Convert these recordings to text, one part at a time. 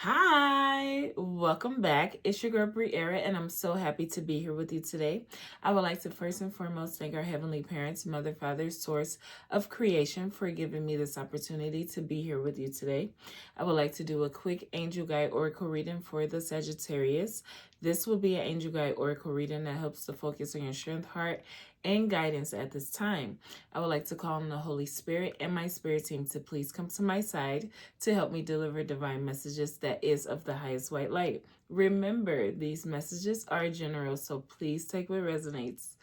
Hi, welcome back. It's your girl Briera, and I'm so happy to be here with you today. I would like to first and foremost thank our Heavenly Parents, Mother, Father, Source of Creation, for giving me this opportunity to be here with you today. I would like to do a quick angel guide oracle reading for the Sagittarius. This will be an angel guide oracle reading that helps to focus on your strength, heart, and guidance at this time. I would like to call on the Holy Spirit and my spirit team to please come to my side to help me deliver divine messages that is of the highest white light. Remember, these messages are general, so please take what resonates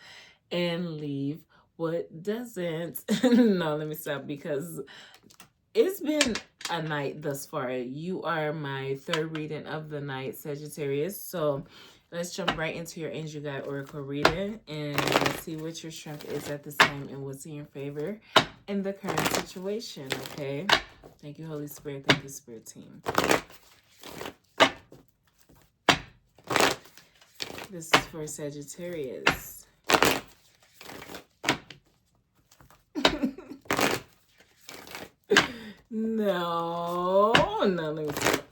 and leave what doesn't. No, let me stop because it's been a night thus far. You are my third reading of the night, Sagittarius. So let's jump right into your angel guide oracle reading and let's see what your strength is at this time and what's in your favor in the current situation. Okay. Thank you, Holy Spirit. Thank you, Spirit Team. This is for Sagittarius. No, let me stop.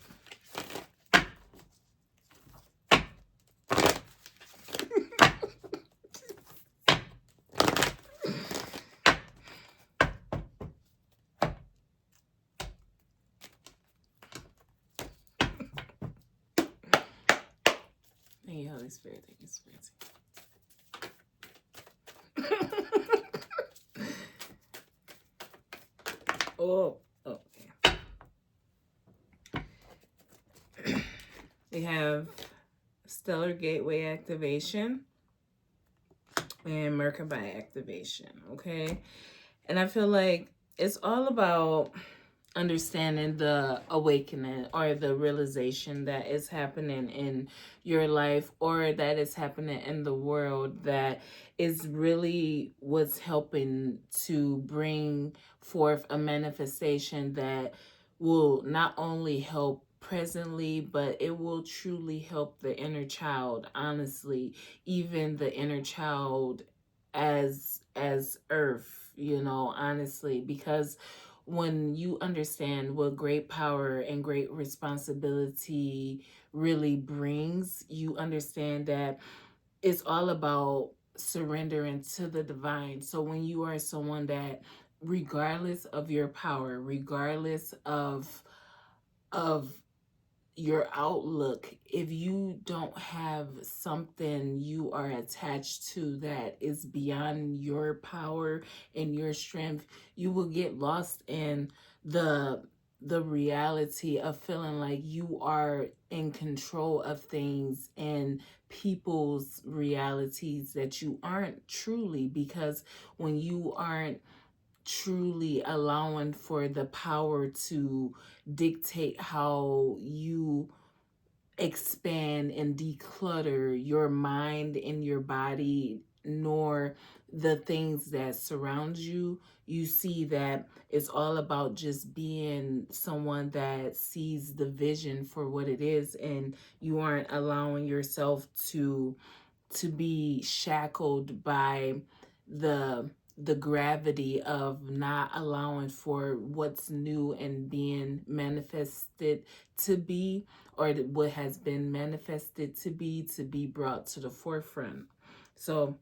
Thank you, Holy Spirit. Thank you, Spirit Team. Okay. We have Stellar Gateway activation and Merkabah activation, okay? And I feel like it's all about understanding the awakening or the realization that is happening in your life or that is happening in the world that is really what's helping to bring forth a manifestation that will not only help presently, but it will truly help the inner child, honestly, even the inner child as earth, honestly, because when you understand what great power and great responsibility really brings, you understand that it's all about surrendering to the divine. So when you are someone that, regardless of your power, regardless of your outlook, if you don't have something you are attached to that is beyond your power and your strength, you will get lost in the reality of feeling like you are in control of things and people's realities that you aren't truly, because when you aren't truly allowing for the power to dictate how you expand and declutter your mind and your body, nor the things that surround you, you see that it's all about just being someone that sees the vision for what it is, and you aren't allowing yourself to be shackled by the gravity of not allowing for what's new and being manifested to be, or what has been manifested to be brought to the forefront. So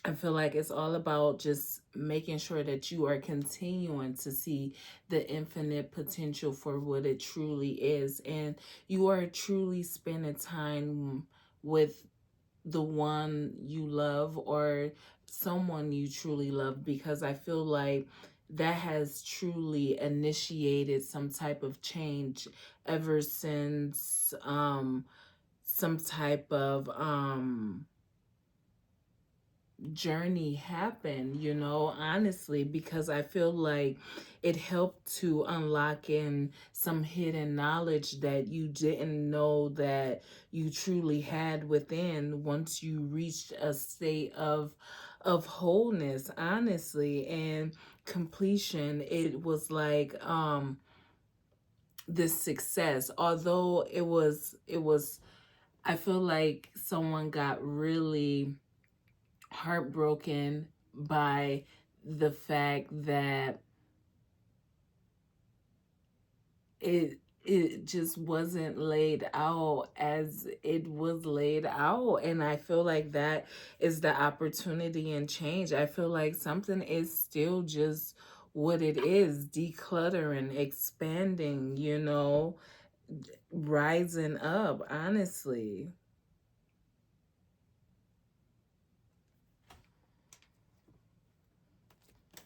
I feel like it's all about just making sure that you are continuing to see the infinite potential for what it truly is, and you are truly spending time with the one you love or someone you truly love, because I feel like that has truly initiated some type of change ever since some type of journey happen, honestly, because I feel like it helped to unlock in some hidden knowledge that you didn't know that you truly had within once you reached a state of wholeness, honestly, and completion. It was like this success, although it was I feel like someone got really heartbroken by the fact that it it just wasn't laid out as it was laid out. And I feel like that is the opportunity and change. I feel like something is still just what it is, decluttering, expanding, you know, rising up, honestly.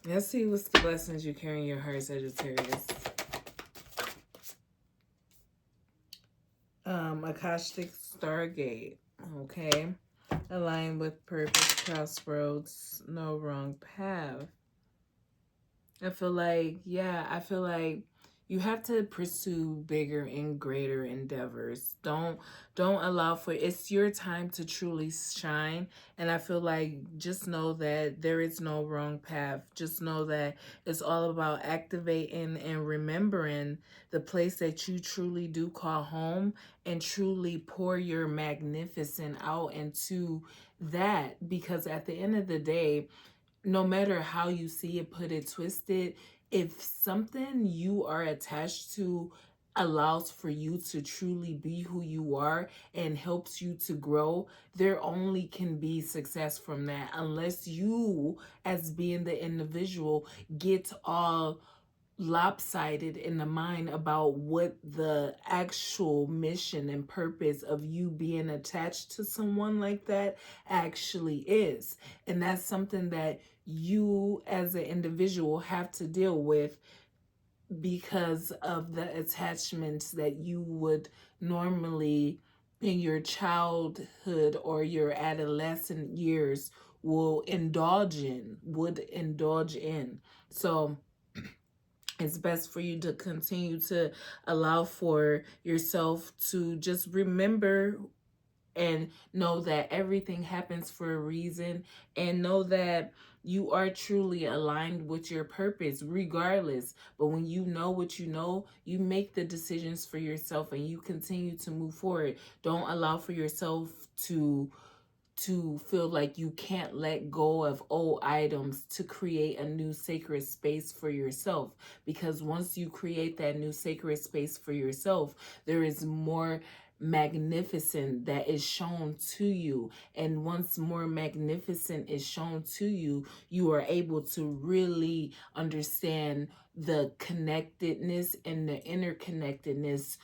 Let's see what's the blessings you carry in your heart, Sagittarius. Akashic Stargate. Okay. Align with purpose, crossroads, no wrong path. I feel like, yeah, I feel like you have to pursue bigger and greater endeavors. Don't allow for it's your time to truly shine. And I feel like just know that there is no wrong path. Just know that it's all about activating and remembering the place that you truly do call home, and truly pour your magnificent out into that, because at the end of the day, no matter how you see it, put it, twisted, if something you are attached to allows for you to truly be who you are and helps you to grow, there only can be success from that, unless you, as being the individual, get all lopsided in the mind about what the actual mission and purpose of you being attached to someone like that actually is. And that's something that you as an individual have to deal with, because of the attachments that you would normally in your childhood or your adolescent years would indulge in. So it's best for you to continue to allow for yourself to just remember and know that everything happens for a reason, and know that you are truly aligned with your purpose regardless. But when you know what you know, you make the decisions for yourself and you continue to move forward. Don't allow for yourself to feel like you can't let go of old items to create a new sacred space for yourself. Because once you create that new sacred space for yourself, there is more magnificent that is shown to you. And once more magnificent is shown to you, you are able to really understand the connectedness and the interconnectedness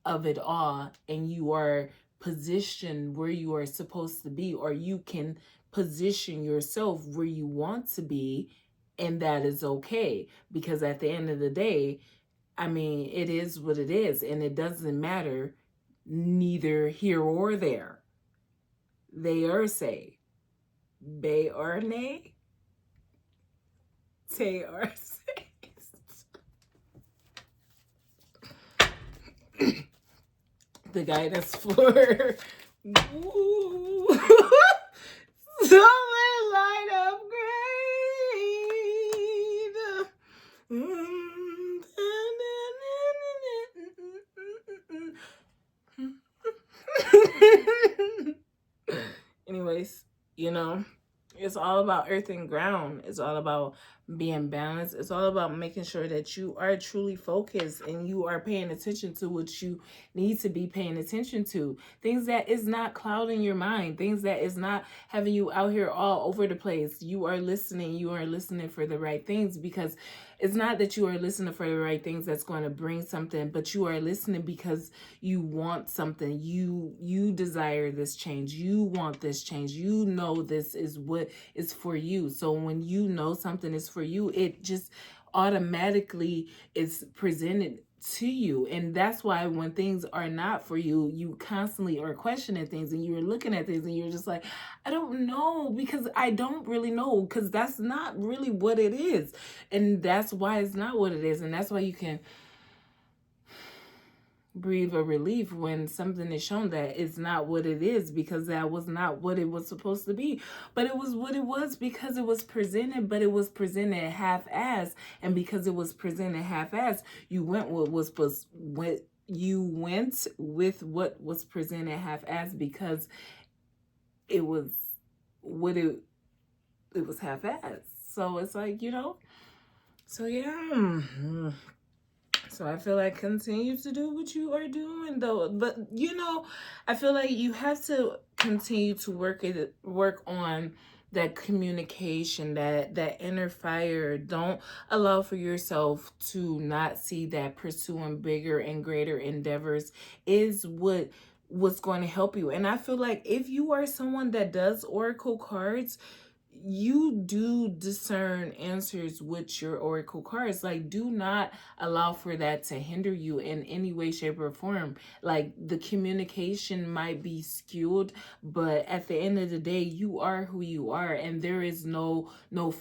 of it all, and you are position where you are supposed to be, or you can position yourself where you want to be, and that is okay. Because at the end of the day, I mean, it is what it is, and it doesn't matter neither here or there. They are say, bay or nay, say or say. The guidance for Ooh. Solid light of grade. Anyways, you know, it's all about earth and ground. It's all about being balanced. It's all about making sure that you are truly focused and you are paying attention to what you need to be paying attention to. Things that is not clouding your mind. Things that is not having you out here all over the place. You are listening. You are listening for the right things, because it's not that you are listening for the right things that's going to bring something, but you are listening because you want something. You desire this change. You want this change. You know this is what is for you. So when you know something is for you, it just automatically is presented to you. And that's why when things are not for you, you constantly are questioning things and you're looking at things and you're just like, I don't know, because I don't really know, because that's not really what it is. And that's why it's not what it is. And that's why you can breathe a relief when something is shown that it's not what it is, because that was not what it was supposed to be. But it was what it was because it was presented, but it was presented half-ass. And because it was presented half-ass, you went with what was presented half-ass, because it was what it was half-ass. So it's like, you know, so yeah. So I feel like continue to do what you are doing though. But you know, I feel like you have to continue to work on that communication, that inner fire. Don't allow for yourself to not see that pursuing bigger and greater endeavors is what's going to help you. And I feel like if you are someone that does oracle cards, you do discern answers with your oracle cards. Like, do not allow for that to hinder you in any way, shape, or form. Like, the communication might be skewed, but at the end of the day, you are who you are, and there is no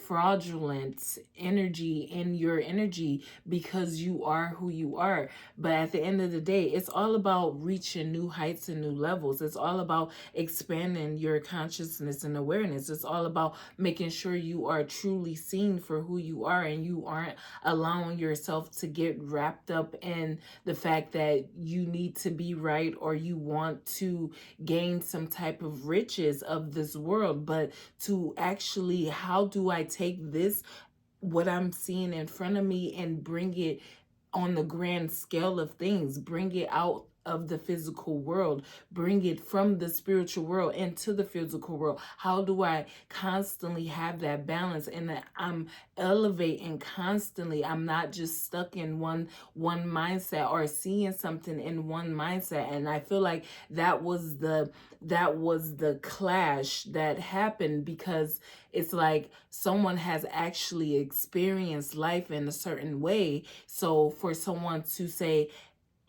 fraudulent energy in your energy, because you are who you are. But at the end of the day, it's all about reaching new heights and new levels. It's all about expanding your consciousness and awareness. It's all about making sure you are truly seen for who you are, and you aren't allowing yourself to get wrapped up in the fact that you need to be right, or you want to gain some type of riches of this world, but to actually, how do I take this, what I'm seeing in front of me, and bring it on the grand scale of things, bring it out of the physical world, bring it from the spiritual world into the physical world. How do I constantly have that balance, and that I'm elevating constantly? I'm not just stuck in one mindset, or seeing something in one mindset. And I feel like that was the clash that happened, because it's like someone has actually experienced life in a certain way. So for someone to say,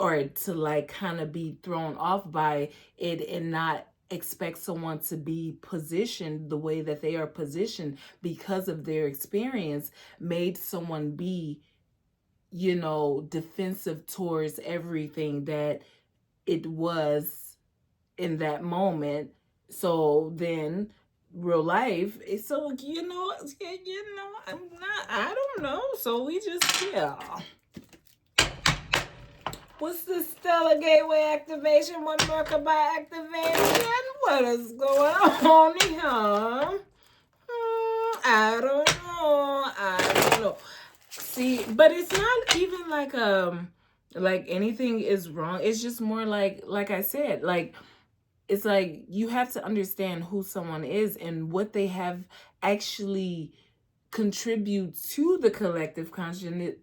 or to like kind of be thrown off by it, and not expect someone to be positioned the way that they are positioned because of their experience, made someone be, you know, defensive towards everything that it was in that moment. So then real life, so I'm not, I don't know, so we just, yeah. What's the Stellar Gateway activation? What Merkabah activation? What is going on here? I don't know. I don't know. See, but it's not even like anything is wrong. It's just more like I said, like, it's like you have to understand who someone is and what they have actually contribute to the collective consciousness,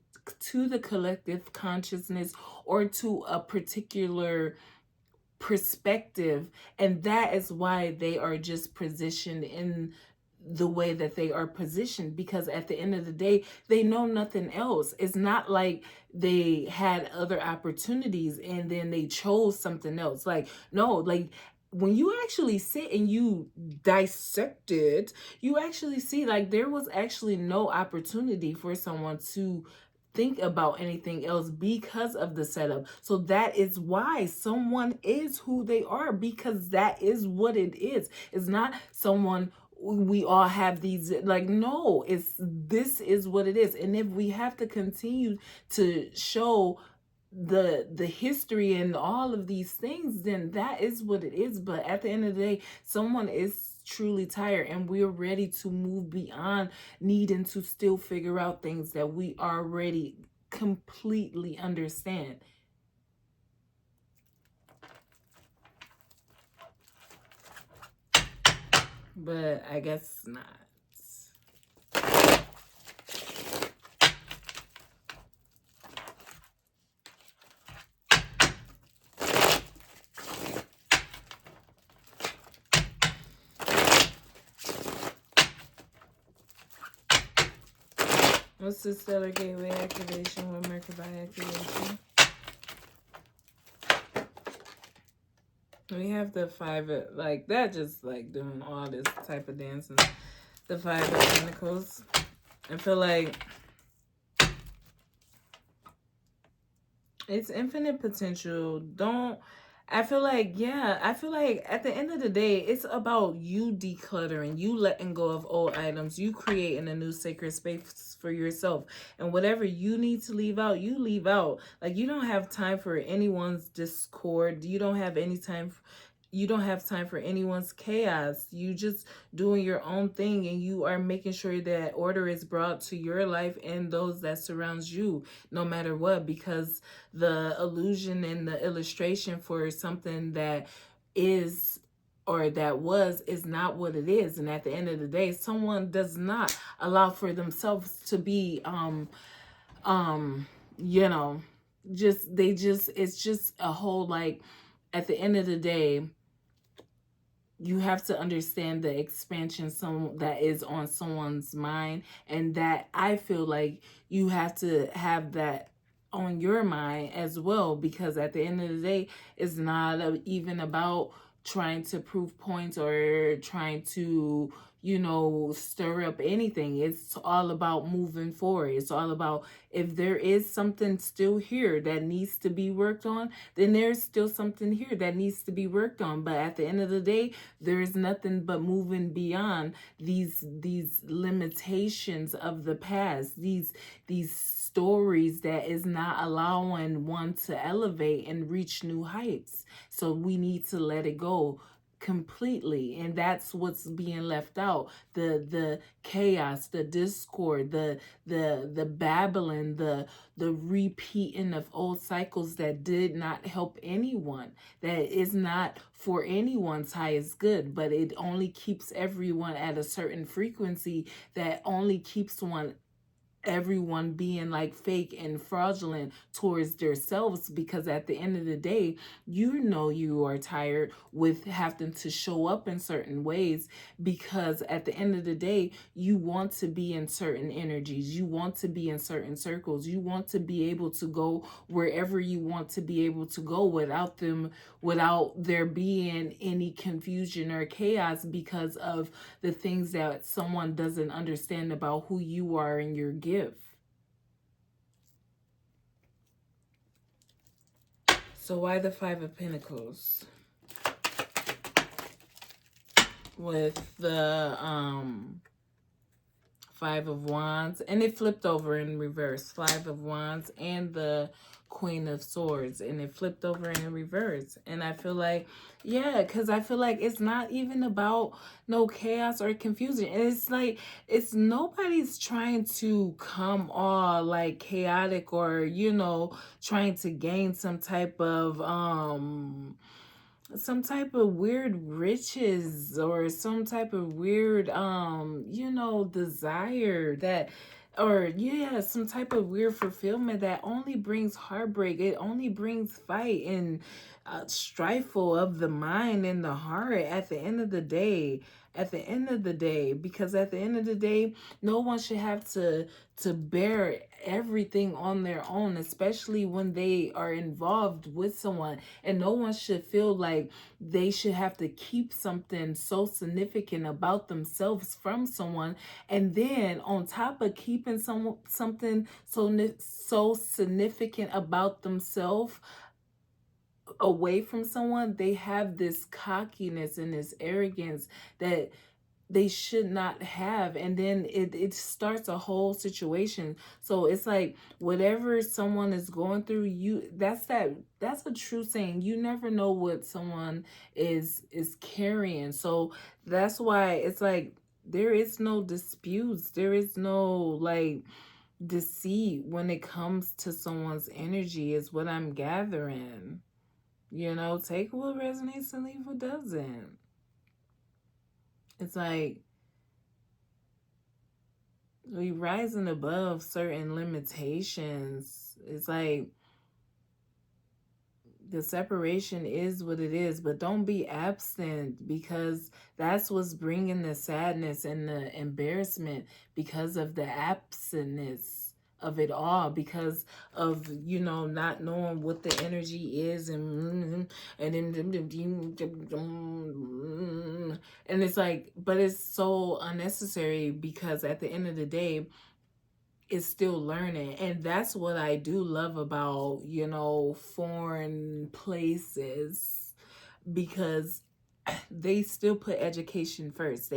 or to a particular perspective. And that is why they are just positioned in the way that they are positioned, because at the end of the day, they know nothing else. It's not like they had other opportunities and then they chose something else. Like, no, like, when you actually sit and you dissect it, you actually see like there was actually no opportunity for someone to think about anything else because of the setup. So that is why someone is who they are, because that is what it is. It's not someone, we all have these, like, no, this is what it is. And if we have to continue to show the history and all of these things, then that is what it is. But at the end of the day, someone is truly tired, and we're ready to move beyond needing to still figure out things that we already completely understand. But I guess not. What's the Stellar Gateway activation? What Merkabah activation? We have the Five of, like, that just like doing all this type of dancing. The Five of Pentacles. I feel like it's infinite potential. I feel like at the end of the day, it's about you decluttering, you letting go of old items, you creating a new sacred space for yourself. And whatever you need to leave out, you leave out. Like, you don't have time for anyone's discord. You don't have any time you don't have time for anyone's chaos. You just doing your own thing, and you are making sure that order is brought to your life and those that surrounds you, no matter what, because the illusion and the illustration for something that is or that was is not what it is. And at the end of the day, someone does not allow for themselves to be you know, just they just it's just a whole, like, at the end of the day, you have to understand the expansion some that is on someone's mind, and that I feel like you have to have that on your mind as well, because at the end of the day, it's not even about trying to prove points or trying to, stir up anything. It's all about moving forward. It's all about, if there is something still here that needs to be worked on, then there's still something here that needs to be worked on. But at the end of the day, there is nothing but moving beyond these limitations of the past, these stories that is not allowing one to elevate and reach new heights. So we need to let it go completely, and that's what's being left out. The chaos, the discord, the babbling, the repeating of old cycles that did not help anyone, that is not for anyone's highest good, but it only keeps everyone at a certain frequency, that only keeps everyone being like fake and fraudulent towards themselves. Because at the end of the day, you are tired with having to show up in certain ways, because at the end of the day, you want to be in certain energies, you want to be in certain circles, you want to be able to go wherever you want to be able to go without there being any confusion or chaos because of the things that someone doesn't understand about who you are and your gift. So why the Five of Pentacles? With the Five of Wands, and it flipped over in reverse. Five of Wands and the Queen of Swords, and it flipped over in reverse. And I feel like, yeah, because I feel like it's not even about no chaos or confusion. It's like, it's nobody's trying to come all like chaotic or, trying to gain some type of weird riches or some type of weird desire, that, or some type of weird fulfillment that only brings heartbreak. It only brings fight and strifeful of the mind and the heart at the end of the day. Because at the end of the day, no one should have to bear everything on their own, especially when they are involved with someone. And no one should feel like they should have to keep something so significant about themselves from someone. And then on top of keeping something so significant about themselves away from someone, they have this cockiness and this arrogance that they should not have. And then it starts a whole situation. So it's like, whatever someone is going through, that's a true saying. You never know what someone is carrying. So that's why it's like, there is no disputes, there is no like deceit when it comes to someone's energy, is what I'm gathering. Take what resonates and leave what doesn't. It's like, we rising above certain limitations. It's like, the separation is what it is, but don't be absent, because that's what's bringing the sadness and the embarrassment, because of the absentness of it all, because of not knowing what the energy is, and it's like, but it's so unnecessary, because at the end of the day, is still learning. And that's what I do love about, foreign places, because they still put education first.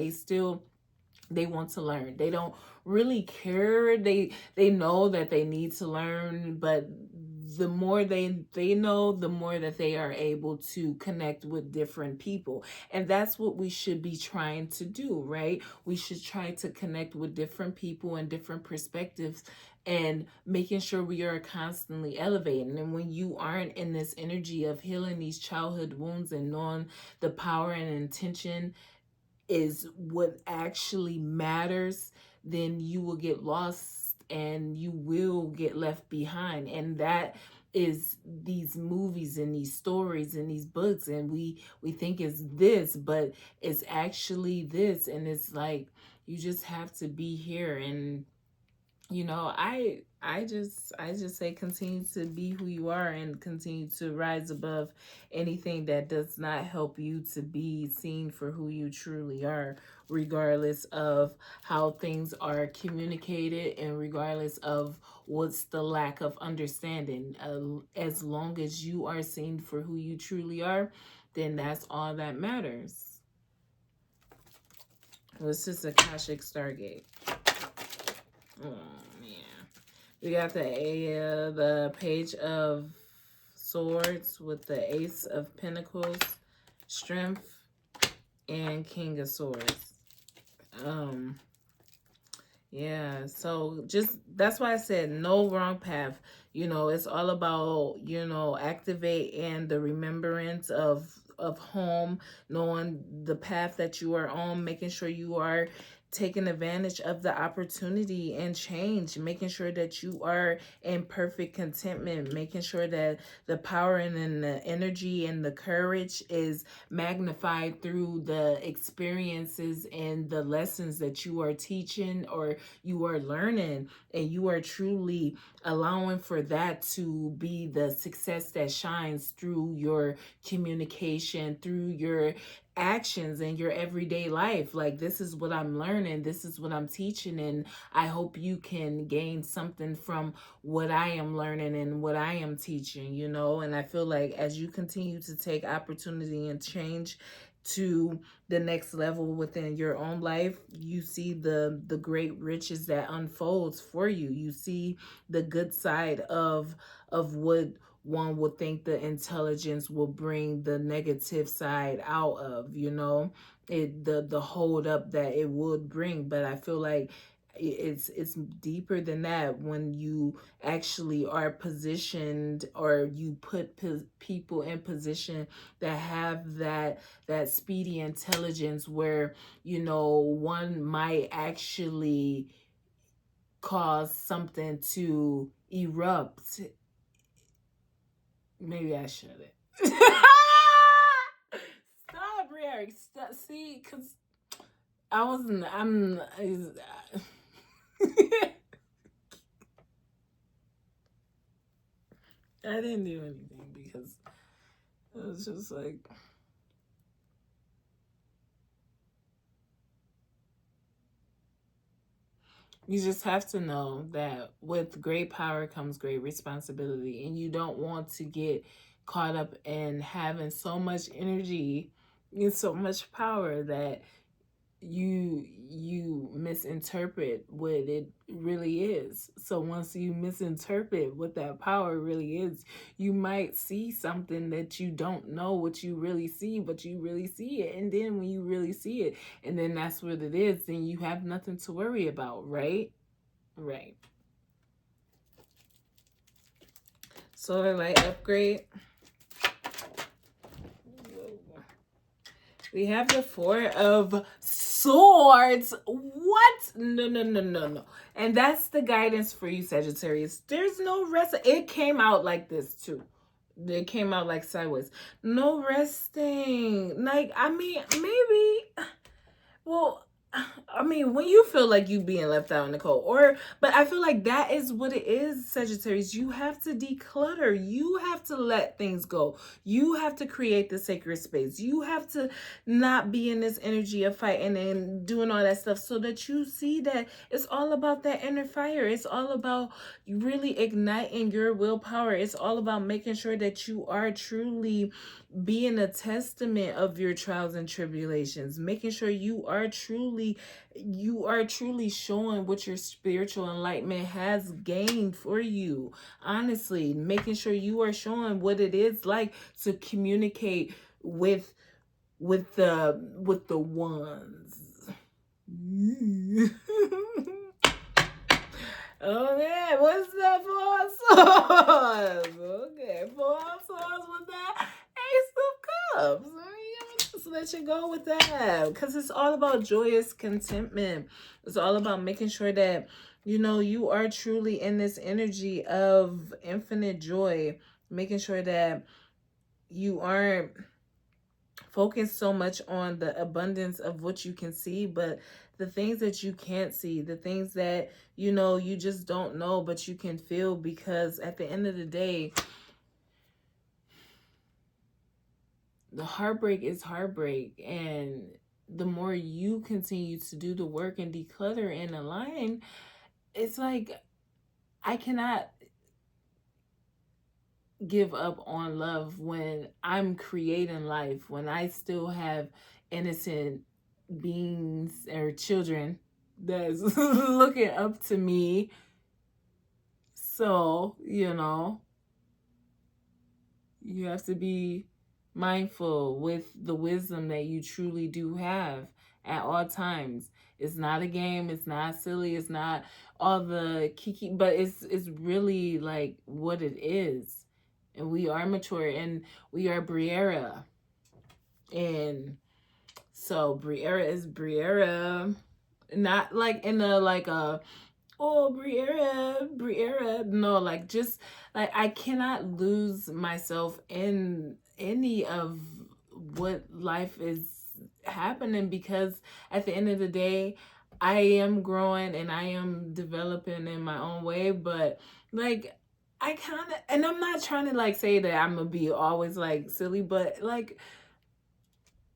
They want to learn. They don't really care. They know that they need to learn, but the more they know, the more that they are able to connect with different people. And that's what we should be trying to do, right? We should try to connect with different people and different perspectives, and making sure we are constantly elevating. And when you aren't in this energy of healing these childhood wounds and knowing the power and intention is what actually matters, then you will get lost and you will get left behind. And that is these movies and these stories and these books, and we think it's this, but it's actually this. And it's like, you just have to be here. And I just say, continue to be who you are and continue to rise above anything that does not help you to be seen for who you truly are, regardless of how things are communicated and regardless of what's the lack of understanding. As long as you are seen for who you truly are, then that's all that matters. This is Akashic Stargate. Oh man, we got the Page of Swords with the Ace of Pentacles, Strength, and King of Swords. Yeah, so just that's why I said no wrong path. It's all about, activate and the remembrance of home, knowing the path that you are on, making sure you are taking advantage of the opportunity and change, making sure that you are in perfect contentment, making sure that the power and the energy and the courage is magnified through the experiences and the lessons that you are teaching or you are learning, and you are truly allowing for that to be the success that shines through your communication, through your actions in your everyday life. Like, this is what I'm learning, this is what I'm teaching, and I hope you can gain something from what I am learning and what I am teaching, and I feel like as you continue to take opportunity and change to the next level within your own life, you see the great riches that unfolds for you. You see the good side of what one would think the intelligence will bring the negative side out of, the hold up that it would bring. But I feel like it's deeper than that when you actually are positioned, or you put people in position that have that speedy intelligence where one might actually cause something to erupt. Maybe I shouldn't. Stop, Rick. Stop. See, because I'm I didn't do anything because it was just like, you just have to know that with great power comes great responsibility, and you don't want to get caught up in having so much energy and so much power that you misinterpret what it really is. So once you misinterpret what that power really is, you might see something that you don't know what you really see, but you really see it. And then when you really see it, and then that's what it is, then you have nothing to worry about, right? Right. Solar light upgrade. We have the Four of Swords. What? No. And that's the guidance for you, Sagittarius. There's no rest. It came out like this too. It came out like sideways. No resting. Like, I mean, maybe. Well, I mean, when you feel like you being left out in the cold, but I feel like that is what it is, Sagittarius. You have to declutter. You have to let things go. You have to create the sacred space. You have to not be in this energy of fighting and doing all that stuff, so that you see that it's all about that inner fire. It's all about really igniting your willpower. It's all about making sure that you are truly being a testament of your trials and tribulations, making sure you are truly you are truly showing what your spiritual enlightenment has gained for you. Honestly, making sure you are showing what it is like to communicate with the ones. Oh man, what's that for sauce? Okay, for sauce with that Ace of Cups. Just let you go with that, because it's all about joyous contentment. It's all about making sure that you are truly in this energy of infinite joy, making sure that you aren't focused so much on the abundance of what you can see, but the things that you can't see, the things that you just don't know, but you can feel, because at the end of the day, the heartbreak is heartbreak. And the more you continue to do the work and declutter and align, it's like, I cannot give up on love when I'm creating life, when I still have innocent beings or children that's looking up to me. So, you have to be mindful with the wisdom that you truly do have at all times. It's not a game, it's not silly, it's not all the kiki, but it's really like what it is. And we are mature, and we are Briera. And so Briera is Briera. Not like in a like a Briera. No, like, just like, I cannot lose myself in any of what life is happening, because at the end of the day, I am growing and I am developing in my own way. But like, I kind of, and I'm not trying to like say that I'm gonna be always like silly, but like,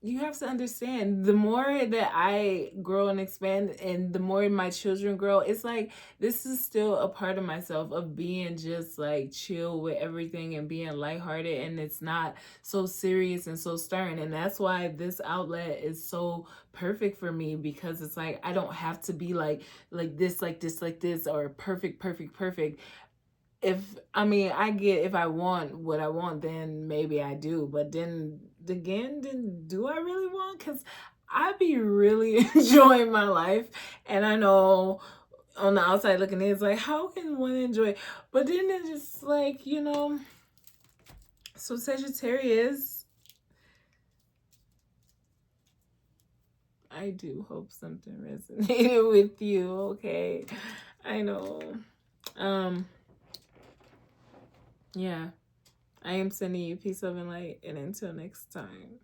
you have to understand, the more that I grow and expand, and the more my children grow, it's like, this is still a part of myself of being just like chill with everything and being lighthearted, and it's not so serious and so stern. And that's why this outlet is so perfect for me, because it's like, I don't have to be like this, or perfect. I get, if I want what I want, then maybe I do. But then again, then do I really want? Because I be really enjoying my life. And I know on the outside looking in, it's like, how can one enjoy? But then it's just like, so Sagittarius, I do hope something resonated with you, okay? I know. Yeah. I am sending you peace, love, and light. And until next time.